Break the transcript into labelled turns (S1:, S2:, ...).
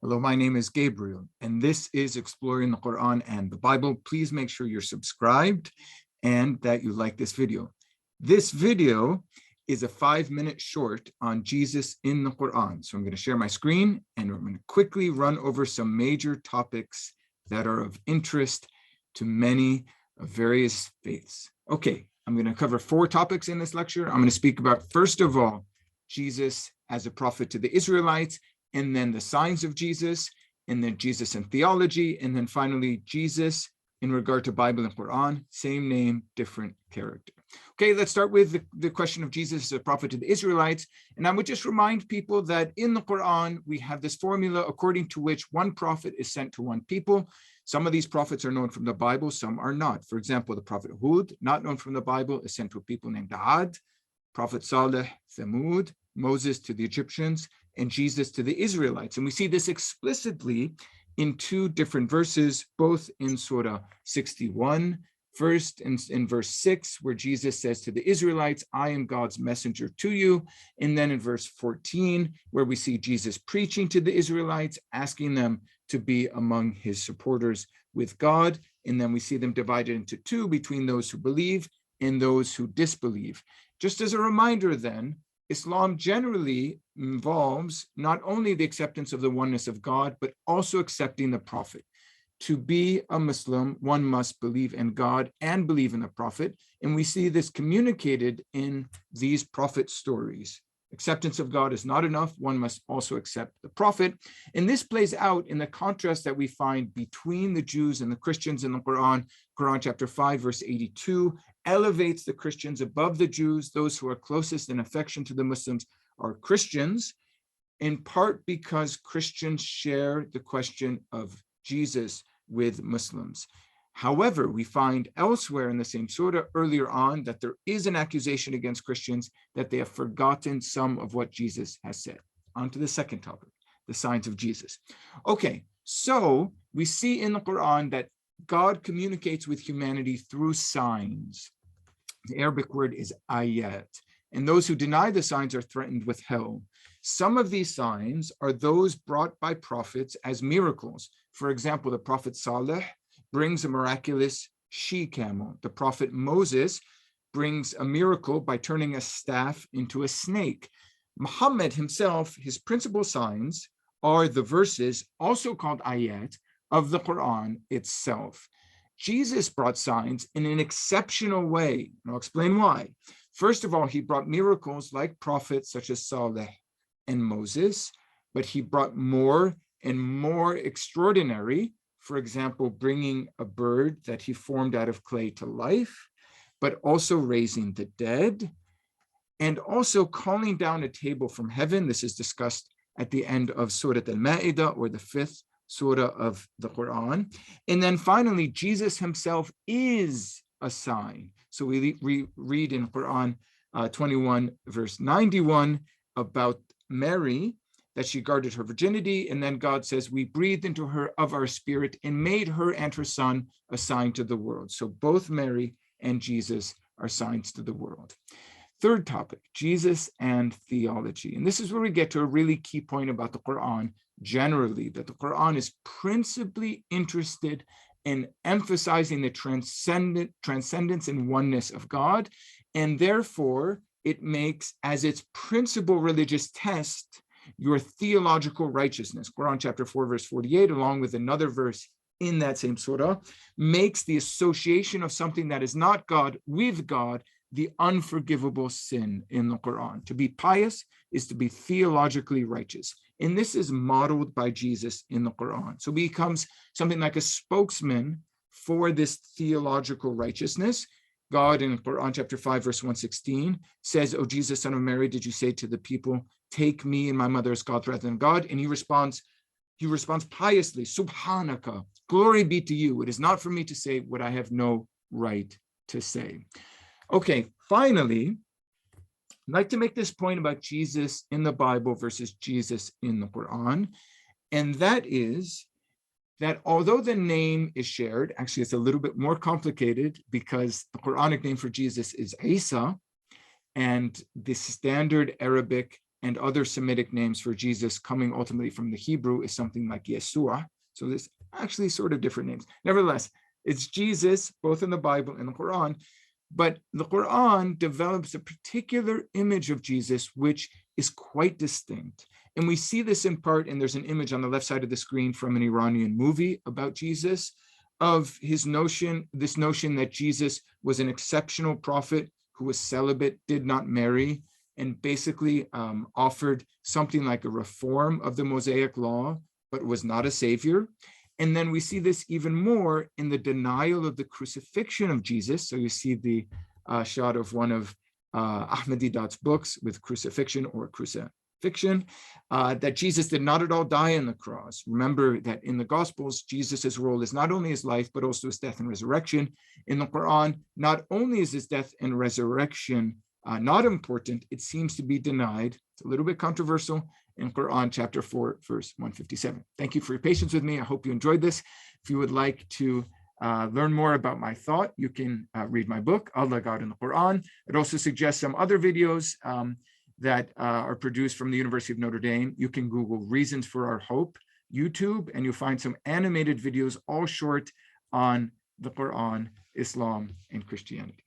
S1: Hello, my name is Gabriel, and this is Exploring the Quran and the Bible. Please make sure you're subscribed and that you like this video. This video is a 5-minute short on Jesus in the Quran. So I'm going to share my screen and I'm going to quickly run over some major topics that are of interest to many of various faiths. Okay, I'm going to cover 4 topics in this lecture. I'm going to speak about, first of all, Jesus as a prophet to the Israelites, and then the signs of Jesus, and then Jesus and theology, and then finally Jesus in regard to Bible and Quran, same name, different character. Okay, let's start with the question of Jesus as a prophet to the Israelites. And I would just remind people that in the Quran, we have this formula according to which one prophet is sent to one people. Some of these prophets are known from the Bible, some are not. For example, the prophet Hud, not known from the Bible, is sent to a people named Ad. Prophet Saleh, Thamud, Moses to the Egyptians, and Jesus to the Israelites. And we see this explicitly in 2 different verses, both in Surah 61, first in verse 6, where Jesus says to the Israelites, I am God's messenger to you. And then in verse 14, where we see Jesus preaching to the Israelites, asking them to be among his supporters with God. And then we see them divided into 2 between those who believe and those who disbelieve. Just as a reminder then, Islam generally involves not only the acceptance of the oneness of God, but also accepting the Prophet. To be a Muslim, one must believe in God and believe in the Prophet. And we see this communicated in these prophet stories. Acceptance of God is not enough. One must also accept the Prophet. And this plays out in the contrast that we find between the Jews and the Christians in the Quran. Quran chapter 5, verse 82, elevates the Christians above the Jews. Those who are closest in affection to the Muslims are Christians, in part because Christians share the question of Jesus with Muslims. However, we find elsewhere in the same surah earlier on that there is an accusation against Christians that they have forgotten some of what Jesus has said. On to the second topic, the signs of Jesus. Okay, so we see in the Quran that God communicates with humanity through signs. The Arabic word is ayat, and those who deny the signs are threatened with hell. Some of these signs are those brought by prophets as miracles. For example, the prophet Saleh brings a miraculous she-camel. The prophet Moses brings a miracle by turning a staff into a snake. Muhammad himself, his principal signs are the verses, also called ayat, of the Quran itself. Jesus brought signs in an exceptional way, and I'll explain why. First of all, he brought miracles like prophets such as Saleh and Moses, but he brought more and more extraordinary, for example, bringing a bird that he formed out of clay to life, but also raising the dead, and also calling down a table from heaven. This is discussed at the end of Surah Al-Ma'idah, or the 5th surah of the Quran. And then finally, Jesus himself is a sign. So we read in Quran 21, verse 91 about Mary, that she guarded her virginity, and then God says, we breathed into her of our spirit and made her and her son a sign to the world. So both Mary and Jesus are signs to the world. Third topic, Jesus and theology. And this is where we get to a really key point about the Quran generally, that the Quran is principally interested in emphasizing the transcendence and oneness of God, and therefore it makes as its principal religious test your theological righteousness. Quran chapter 4, verse 48, along with another verse in that same surah, makes the association of something that is not God with God the unforgivable sin in the Quran. To be pious is to be theologically righteous. And this is modeled by Jesus in the Quran. So he becomes something like a spokesman for this theological righteousness. God in Quran chapter 5, verse 116 says, O Jesus, son of Mary, did you say to the people, take me and my mother as God rather than God? And he responds piously, Subhanaka, glory be to you. It is not for me to say what I have no right to say. Okay, finally, I'd like to make this point about Jesus in the Bible versus Jesus in the Quran. And that is that although the name is shared, actually it's a little bit more complicated because the Quranic name for Jesus is Isa, and the standard Arabic and other Semitic names for Jesus coming ultimately from the Hebrew is something like Yeshua. So there's actually sort of different names. Nevertheless, it's Jesus, both in the Bible and the Quran, but the Quran develops a particular image of Jesus, which is quite distinct. And we see this in part, and there's an image on the left side of the screen from an Iranian movie about Jesus, of this notion that Jesus was an exceptional prophet who was celibate, did not marry, and basically offered something like a reform of the Mosaic law, but was not a savior. And then we see this even more in the denial of the crucifixion of Jesus. So you see the shot of one of Ahmadidat's books with crucifixion or crucifixion, that Jesus did not at all die on the cross. Remember that in the Gospels, Jesus's role is not only his life, but also his death and resurrection. In the Quran, not only is his death and resurrection not important, it seems to be denied. It's a little bit controversial in Quran chapter 4, verse 157. Thank you for your patience with me. I hope you enjoyed this. If you would like to learn more about my thought, you can read my book, Allah, God, and the Quran. I'd also suggest some other videos that are produced from the University of Notre Dame. You can Google Reasons for Our Hope, YouTube, and you'll find some animated videos, all short, on the Quran, Islam, and Christianity.